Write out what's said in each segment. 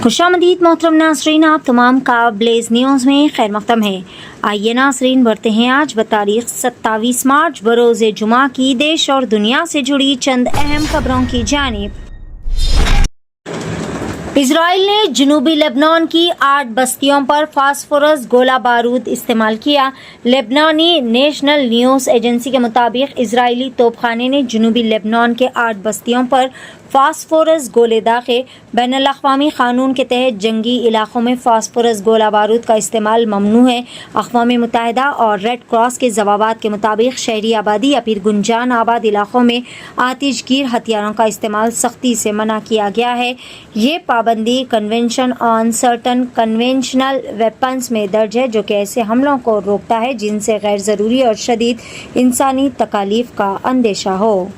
खुशामदीद मोहतरम नाज़रीन, आप तमाम का ब्लेज न्यूज़ में खैर मक़दम है। आइए नाज़रीन बढ़ते हैं आज बतारीख 27 मार्च बरोज़ जुमा की देश और दुनिया से जुड़ी चंद अहम खबरों की जानिब। इजराइल ने जनूबी लेबनान की 8 बस्तियों पर फास्फोरस गोला बारूद इस्तेमाल किया। लेबनानी नेशनल न्यूज़ एजेंसी के मुताबिक इजरायली तोपखाने ने जनूबी लेबनान के 8 बस्तियों पर फास्फोरस गोले दागे। बैनुल अक़वामी क़ानून के तहत जंगी इलाक़ों में फास्फोरस गोला बारूद का इस्तेमाल ममनू है। अक़वाम मुत्तहिदा और रेड क्रॉस के जवाबात के मुताबिक शहरी आबादी या फिर गुंजान आबाद इलाक़ों में आतिशगीर हथियारों का इस्तेमाल सख्ती से मना किया गया है। ये पाबंदी convention on certain conventional weapons में दर्ज है, जो कि ऐसे हमलों को रोकता है जिनसे गैर ज़रूरी और शदीद इंसानी तकालीफ का अंदेशा हो।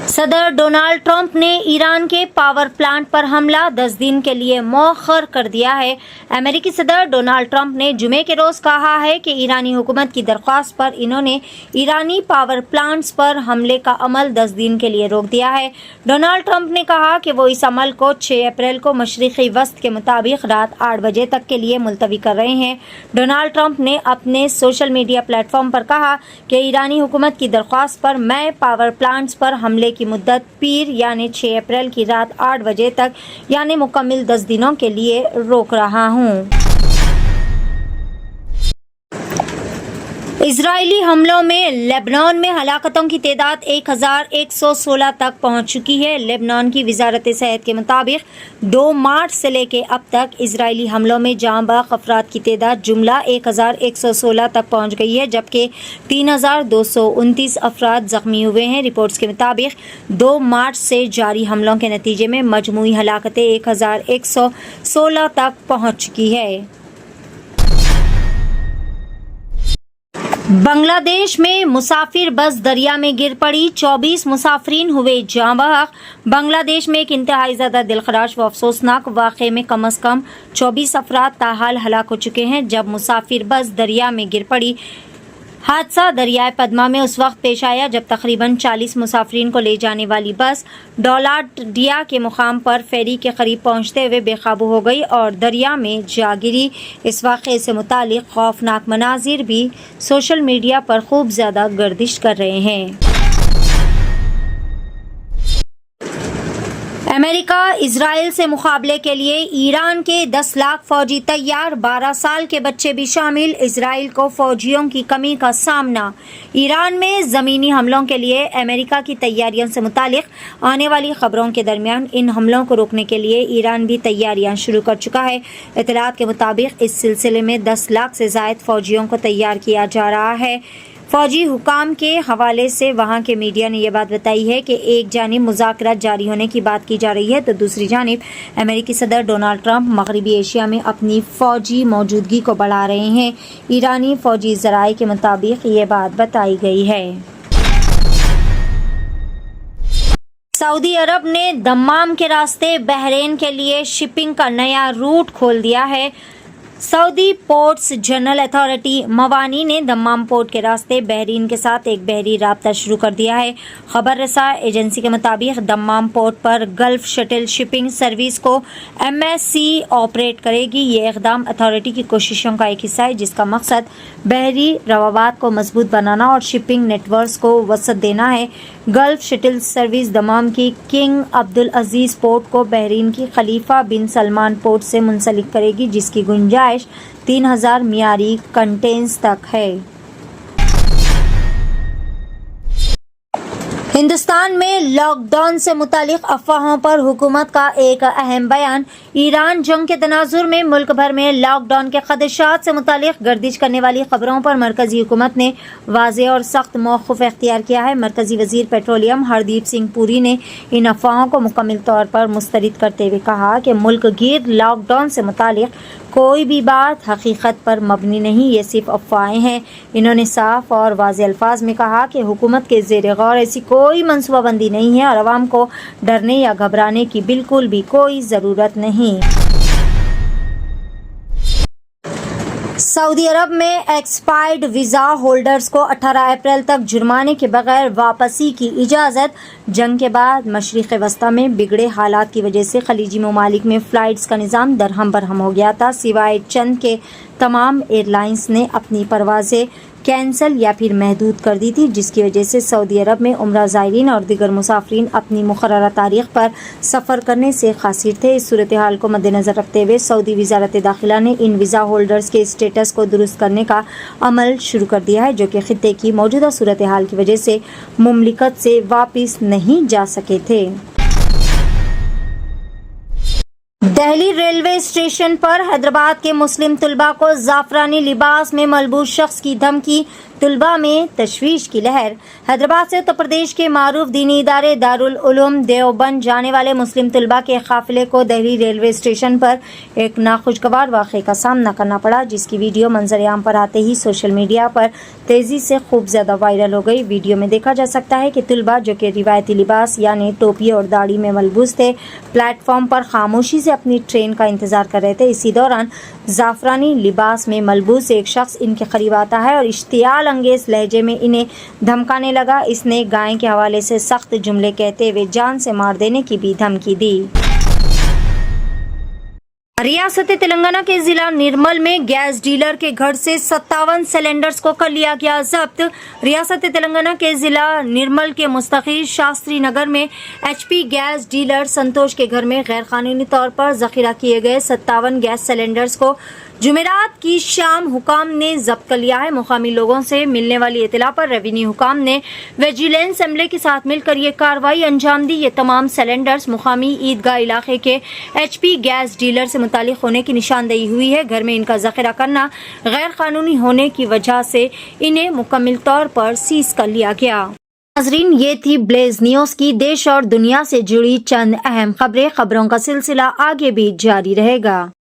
सदर डोनाल्ड ट्रंप ने ईरान के पावर प्लांट पर हमला 10 दिन के लिए मौखर कर दिया है। अमेरिकी सदर डोनाल्ड ट्रंप ने जुमे के रोज कहा है कि ईरानी हुकूमत की दरख्वास्त पर इन्होंने ईरानी पावर प्लांट्स पर हमले का अमल 10 दिन के लिए रोक दिया है। डोनाल्ड ट्रंप ने कहा कि वो इस अमल को 6 अप्रैल को मशरिकी वक्त के मुताबिक रात 8 बजे तक के लिए मुलतवी कर रहे हैं। डोनाल्ड ट्रंप ने अपने सोशल मीडिया प्लेटफॉर्म पर कहा कि ईरानी हुकूमत की दरख्वास्त पर मैं पावर प्लांट्स पर हमले की मुद्दत पीर यानी 6 अप्रैल की रात 8 बजे तक यानी मुकम्मल 10 दिनों के लिए रोक रहा हूं। इजरायली हमलों में लेबनान में हलाकतों की तादाद 1116 तक पहुंच चुकी है। लेबनान की वजारत सेहत के मुताबिक 2 मार्च से लेकर अब तक इजरायली हमलों में जाँ बहक अफराद की तादाद जुमला 1116 तक पहुंच गई है, जबकि 3229 अफराद जख्मी हुए हैं। रिपोर्ट्स के मुताबिक 2 मार्च से जारी हमलों के नतीजे में मजमूई हलाकतें 1116 तक पहुँच चुकी है। बांग्लादेश में मुसाफिर बस दरिया में गिर पड़ी, 24 मुसाफिरीन हुए जाँ बहक। बांग्लादेश में एक इंतहाई ज़्यादा दिलखराश व अफसोसनाक वाक़े में कम अज़ कम 24 अफराद ताहाल हलाक हो चुके हैं जब मुसाफिर बस दरिया में गिर पड़ी। हादसा दरियाए पद्मा में उस वक्त पेश आया जब तकरीबन 40 मुसाफिरीन को ले जाने वाली बस डोलाडिया के मुकाम पर फेरी के करीब पहुंचते हुए बेकाबू हो गई और दरिया में जा गिरी। इस वाक़े से मुतालिक खौफनाक मनाजिर भी सोशल मीडिया पर खूब ज़्यादा गर्दिश कर रहे हैं। अमेरिका इजराइल से मुकाबले के लिए ईरान के 10 लाख फौजी तैयार, 12 साल के बच्चे भी शामिल। इजराइल को फौजियों की कमी का सामना। ईरान में ज़मीनी हमलों के लिए अमेरिका की तैयारियों से मुतालिक आने वाली खबरों के दरमियान इन हमलों को रोकने के लिए ईरान भी तैयारियां शुरू कर चुका है। इत्तलात के मुताबिक इस सिलसिले में 10 लाख से ज़ायद फौजियों को तैयार किया जा रहा है। फौजी हुकाम के हवाले से वहां के मीडिया ने यह बात बताई है कि एक जानिब मुज़ाकरात जारी होने की बात की जा रही है तो दूसरी जानिब अमेरिकी सदर डोनाल्ड ट्रंप मगरबी एशिया में अपनी फ़ौजी मौजूदगी को बढ़ा रहे हैं। ईरानी फ़ौजी ज़राए के मुताबिक ये बात बताई गई है। सऊदी अरब ने दम्माम के रास्ते बहरीन के लिए शिपिंग का नया रूट खोल दिया है। सऊदी पोर्ट्स जनरल अथॉरिटी मवानी ने दम्माम पोर्ट के रास्ते बहरीन के साथ एक बहरी राब्ता शुरू कर दिया है। खबर रसा एजेंसी के मुताबिक दम्माम पोर्ट पर गल्फ शटल शिपिंग सर्विस को MSC ऑपरेट करेगी। ये इक़दाम अथॉरिटी की कोशिशों का एक हिस्सा है जिसका मकसद बहरी रवाबात को मजबूत बनाना और शिपिंग नेटवर्क को वसअत देना है। गल्फ शटल सर्विस दम्माम की किंग अब्दुल अजीज़ पोर्ट को बहरीन की खलीफा बिन सलमान पोर्ट से मुंसलिक करेगी, जिसकी गुंजाइश 3000 मियारी कंटेनर्स तक है। हिंदुस्तान में लॉकडाउन से मुतालिक अफवाहों पर हुकूमत का एक अहम बयान। ईरान जंग के तनाजुर में मुल्क भर में लॉकडाउन के खदशात से मुतालिक गर्दिश करने वाली खबरों पर मरकजी हुकूमत ने वाज़ेह और सख्त मौक़िफ़ इख्तियार किया है। मरकजी वज़ीर पेट्रोलियम हरदीप सिंह पुरी ने इन अफवाहों को मुकम्मल तौर पर मुस्तरद करते हुए कहा कि मुल्क गिर लॉकडाउन से मुतालिक कोई भी बात हकीकत पर मबनी नहीं, ये सिर्फ अफवाहें हैं। इन्होंने साफ और वाज़ेह अल्फाज में कहा कि हुकूमत के ज़ेर गौर ऐसी कोई मनसूबाबंदी नहीं है और अवाम को डरने या घबराने की बिल्कुल भी कोई ज़रूरत नहीं। سعودی عرب میں ایکسپائرڈ ویزا ہولڈرز کو 18 اپریل تک جرمانے کے بغیر واپسی کی اجازت۔ جنگ کے بعد مشرق وسطی میں بگڑے حالات کی وجہ سے خلیجی ممالک میں فلائٹس کا نظام درہم برہم ہو گیا تھا، سوائے چند کے تمام ایئر لائنز نے اپنی پروازیں کینسل یا پھر محدود کر دی تھی، جس کی وجہ سے سعودی عرب میں عمرہ زائرین اور دیگر مسافرین اپنی مقررہ تاریخ پر سفر کرنے سے قاصر تھے۔ اس صورتحال کو مد نظر رکھتے ہوئے سعودی وزارت داخلہ نے ان ویزا ہولڈرز کے اسٹیٹس کو درست کرنے کا عمل شروع کر دیا ہے، جو کہ خطے کی موجودہ صورتحال کی وجہ سے مملکت سے واپس نہیں جا سکے تھے۔ دہلی ریلوے اسٹیشن پر حیدرآباد کے مسلم طلباء کو زعفرانی لباس میں ملبوس شخص کی دھمکی، طلباء میں تشویش کی لہر۔ حیدرآباد سے اتر پردیش کے معروف دینی ادارے دارالعلوم دیوبند جانے والے مسلم طلباء کے قافلے کو دہلی ریلوے اسٹیشن پر ایک ناخوشگوار واقعے کا سامنا کرنا پڑا، جس کی ویڈیو منظر عام پر آتے ہی سوشل میڈیا پر تیزی سے خوب زیادہ وائرل ہو گئی۔ ویڈیو میں دیکھا جا سکتا ہے کہ طلباء جو کہ روایتی لباس یعنی ٹوپی اور داڑھی میں ملبوس تھے، پلیٹ فارم پر خاموشی سے اپنی ٹرین کا انتظار کر رہے تھے۔ اسی دوران زعفرانی لباس میں ملبوس ایک شخص ان کے قریب آتا ہے اور اشتعال انگیز لہجے میں انہیں دھمکانے لگا۔ اس نے گائے کے حوالے سے سخت جملے کہتے ہوئے جان سے مار دینے کی بھی دھمکی دی۔ ریاست تلنگانہ کے ضلع نرمل میں گیس ڈیلر کے گھر سے 57 سلنڈرز کو کر لیا گیا ضبط۔ ریاست تلنگانہ کے ضلع نرمل کے مستقل شاستری نگر میں ایچ پی گیس ڈیلر سنتوش کے گھر میں غیر قانونی طور پر ذخیرہ کیے گئے 57 گیس سلنڈرز کو جمعرات کی شام حکام نے ضبط کر لیا ہے۔ مقامی لوگوں سے ملنے والی اطلاع پر ریونیو حکام نے ویجیلنس عملے کے ساتھ مل کر یہ کارروائی انجام دی۔ یہ تمام سلنڈرز مقامی عیدگاہ علاقے کے ایچ پی گیس ڈیلر سے متعلق ہونے کی نشاندہی ہوئی ہے۔ گھر میں ان کا ذخیرہ کرنا غیر قانونی ہونے کی وجہ سے انہیں مکمل طور پر سیز کر لیا گیا۔ ناظرین، یہ تھی بلیز نیوز کی دیش اور دنیا سے جڑی چند اہم خبریں۔ خبروں کا سلسلہ آگے بھی جاری رہے گا۔